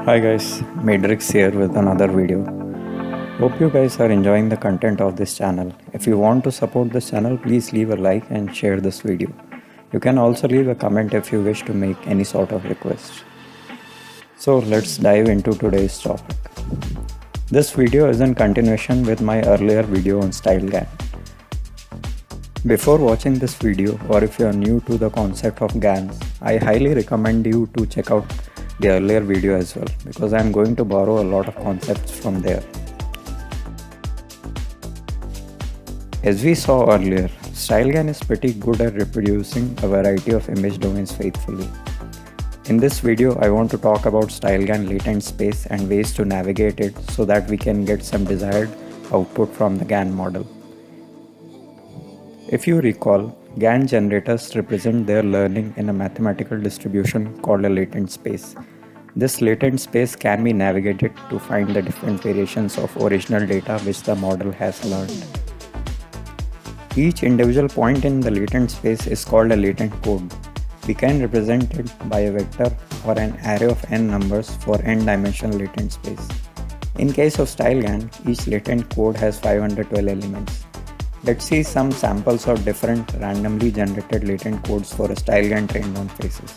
Hi guys, Matrix here with another video. Hope you guys are enjoying the content of this channel. If you want to support this channel, please leave a like and share this video. You can also leave a comment if you wish to make any sort of request. So let's dive into today's topic. This video is in continuation with my earlier video on StyleGAN. Before watching this video, or if you are new to the concept of GANs, I highly recommend you to check out the earlier video as well, because I am going to borrow a lot of concepts from there. As we saw earlier, StyleGAN is pretty good at reproducing a variety of image domains faithfully. In this video, I want to talk about StyleGAN latent space and ways to navigate it so that we can get some desired output from the GAN model. If you recall, GAN generators represent their learning in a mathematical distribution called a latent space. This latent space can be navigated to find the different variations of original data which the model has learned. Each individual point in the latent space is called a latent code. We can represent it by a vector or an array of n numbers for n-dimensional latent space. In case of StyleGAN, each latent code has 512 elements. Let's see some samples of different randomly generated latent codes for a StyleGAN trained on faces.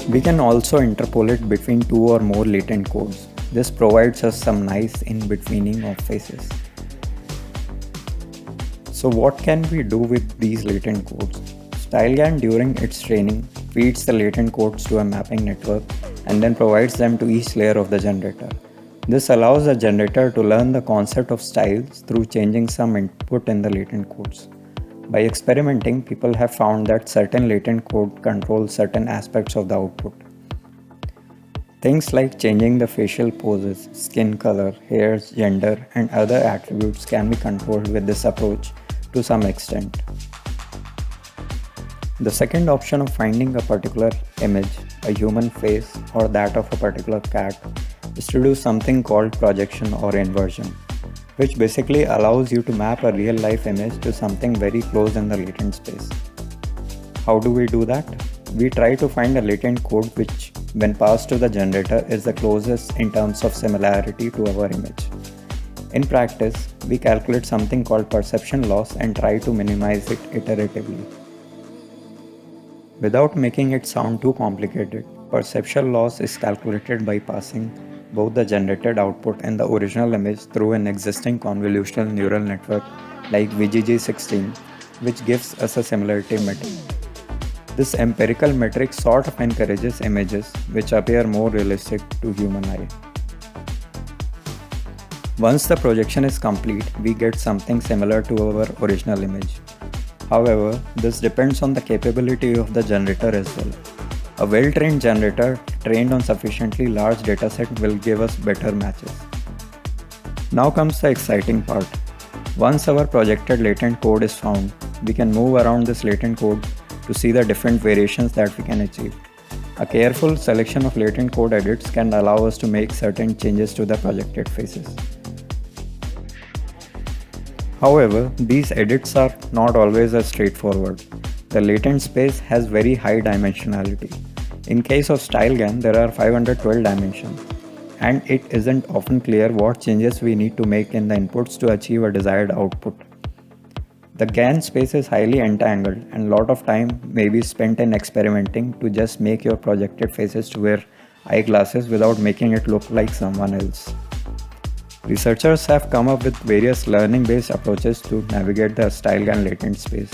We can also interpolate between two or more latent codes. This provides us some nice in-betweening of faces. So what can we do with these latent codes? StyleGAN during its training feeds the latent codes to a mapping network and then provides them to each layer of the generator. This allows the generator to learn the concept of styles through changing some input in the latent codes. By experimenting, people have found that certain latent code controls certain aspects of the output. Things like changing the facial poses, skin color, hairs, gender, and other attributes can be controlled with this approach to some extent. The second option of finding a particular image, a human face or that of a particular cat, is to do something called projection or inversion, which basically allows you to map a real-life image to something very close in the latent space. How do we do that? We try to find a latent code which, when passed to the generator, is the closest in terms of similarity to our image. In practice, we calculate something called perception loss and try to minimize it iteratively. Without making it sound too complicated, perception loss is calculated by passing both the generated output and the original image through an existing convolutional neural network like VGG16, which gives us a similarity metric. This empirical metric sort of encourages images which appear more realistic to human eye. Once the projection is complete, we get something similar to our original image. However, this depends on the capability of the generator as well. A well-trained generator trained on sufficiently large dataset will give us better matches. Now comes the exciting part. Once our projected latent code is found, we can move around this latent code to see the different variations that we can achieve. A careful selection of latent code edits can allow us to make certain changes to the projected faces. However, these edits are not always as straightforward. The latent space has very high dimensionality. In case of StyleGAN, there are 512 dimensions, and it isn't often clear what changes we need to make in the inputs to achieve a desired output. The GAN space is highly entangled, and a lot of time may be spent in experimenting to just make your projected faces to wear eyeglasses without making it look like someone else. Researchers have come up with various learning-based approaches to navigate the StyleGAN latent space.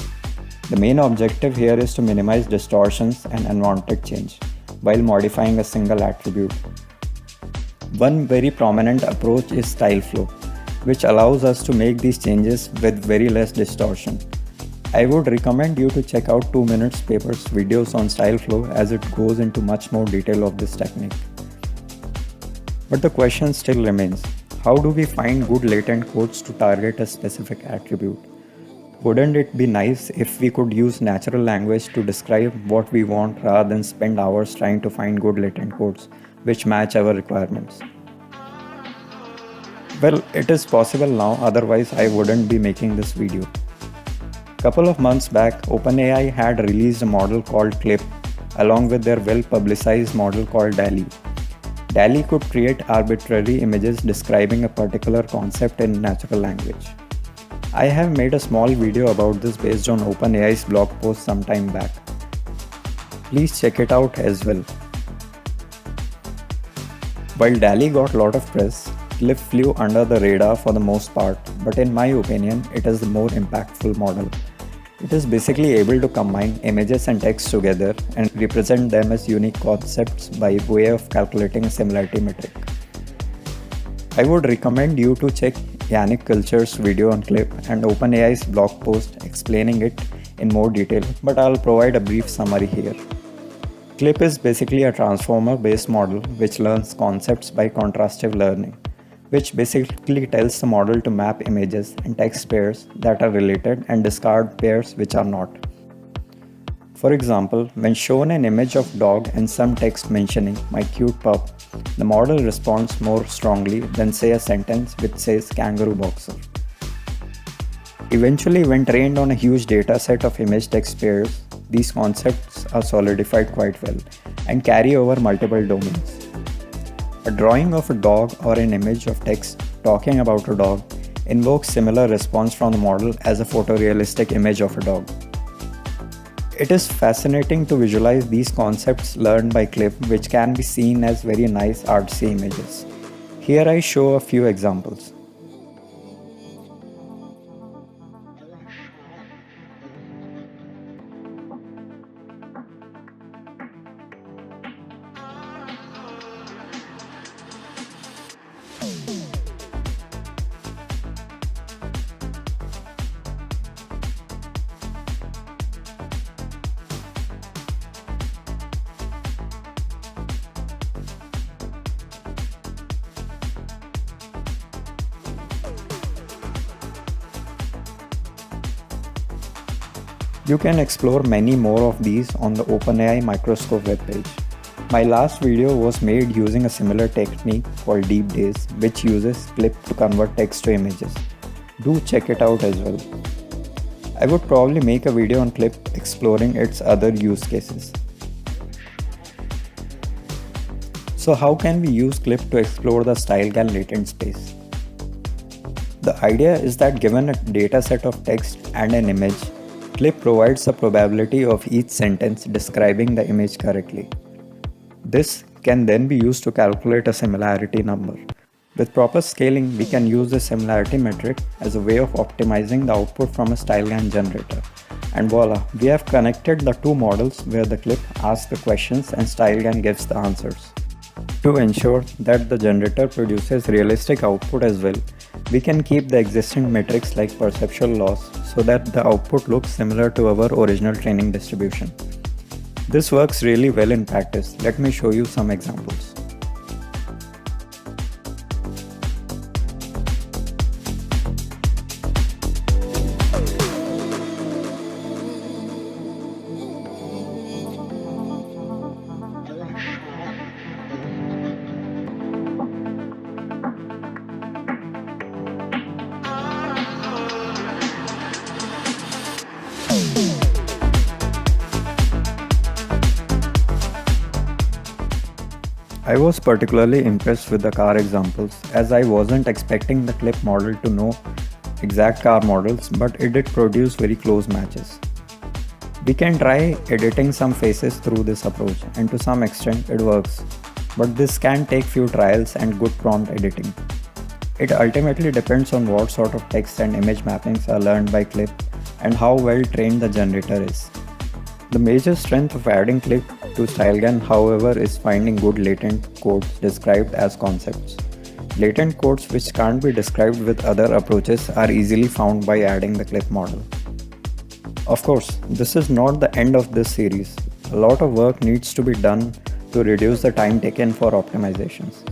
The main objective here is to minimize distortions and unwanted change while modifying a single attribute. One very prominent approach is StyleFlow, which allows us to make these changes with very less distortion. I would recommend you to check out 2 Minutes Paper's videos on StyleFlow as it goes into much more detail of this technique. But the question still remains. How do we find good latent codes to target a specific attribute? Wouldn't it be nice if we could use natural language to describe what we want rather than spend hours trying to find good latent codes which match our requirements? Well, it is possible now, otherwise I wouldn't be making this video. Couple of months back, OpenAI had released a model called Clip along with their well-publicized model called DALL-E. DALL-E could create arbitrary images describing a particular concept in natural language. I have made a small video about this based on OpenAI's blog post some time back. Please check it out as well. While DALL-E got a lot of press, Clip flew under the radar for the most part, but in my opinion, it is the more impactful model. It is basically able to combine images and text together and represent them as unique concepts by way of calculating a similarity metric. I would recommend you to check Yannick Culture's video on Clip and OpenAI's blog post explaining it in more detail, but I'll provide a brief summary here. Clip is basically a transformer-based model which learns concepts by contrastive learning, which basically tells the model to map images and text pairs that are related and discard pairs which are not. For example, when shown an image of dog and some text mentioning "my cute pup," the model responds more strongly than say a sentence which says "kangaroo boxer." Eventually, when trained on a huge data set of image-text pairs, these concepts are solidified quite well and carry over multiple domains. A drawing of a dog or an image of text talking about a dog invokes similar response from the model as a photorealistic image of a dog. It is fascinating to visualize these concepts learned by Clip, which can be seen as very nice artsy images. Here I show a few examples. You can explore many more of these on the OpenAI Microscope webpage. My last video was made using a similar technique called Deep Days, which uses Clip to convert text to images. Do check it out as well. I would probably make a video on Clip exploring its other use cases. So how can we use Clip to explore the StyleGAN latent space? The idea is that given a dataset of text and an image, Clip provides the probability of each sentence describing the image correctly. This can then be used to calculate a similarity number. With proper scaling, we can use the similarity metric as a way of optimizing the output from a StyleGAN generator. And voila, we have connected the two models where the Clip asks the questions and StyleGAN gives the answers. To ensure that the generator produces realistic output as well, we can keep the existing metrics like perceptual loss so that the output looks similar to our original training distribution. This works really well in practice. Let me show you some examples. I was particularly impressed with the car examples as I wasn't expecting the Clip model to know exact car models, but it did produce very close matches. We can try editing some faces through this approach, and to some extent it works, but this can take few trials and good prompt editing. It ultimately depends on what sort of text and image mappings are learned by Clip and how well trained the generator is. The major strength of adding Clip to StyleGAN, however, is finding good latent codes described as concepts. Latent codes which can't be described with other approaches are easily found by adding the Clip model. Of course, this is not the end of this series. A lot of work needs to be done to reduce the time taken for optimizations.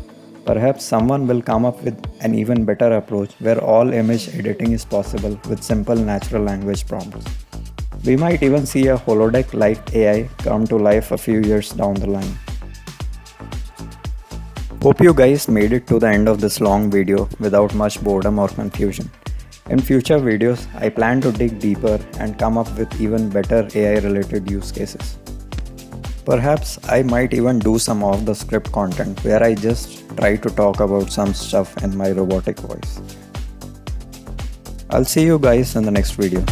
Perhaps someone will come up with an even better approach where all image editing is possible with simple natural language prompts. We might even see a holodeck-like AI come to life a few years down the line. Hope you guys made it to the end of this long video without much boredom or confusion. In future videos, I plan to dig deeper and come up with even better AI related use cases. Perhaps I might even do some off the script content where I just try to talk about some stuff in my robotic voice. I'll see you guys in the next video.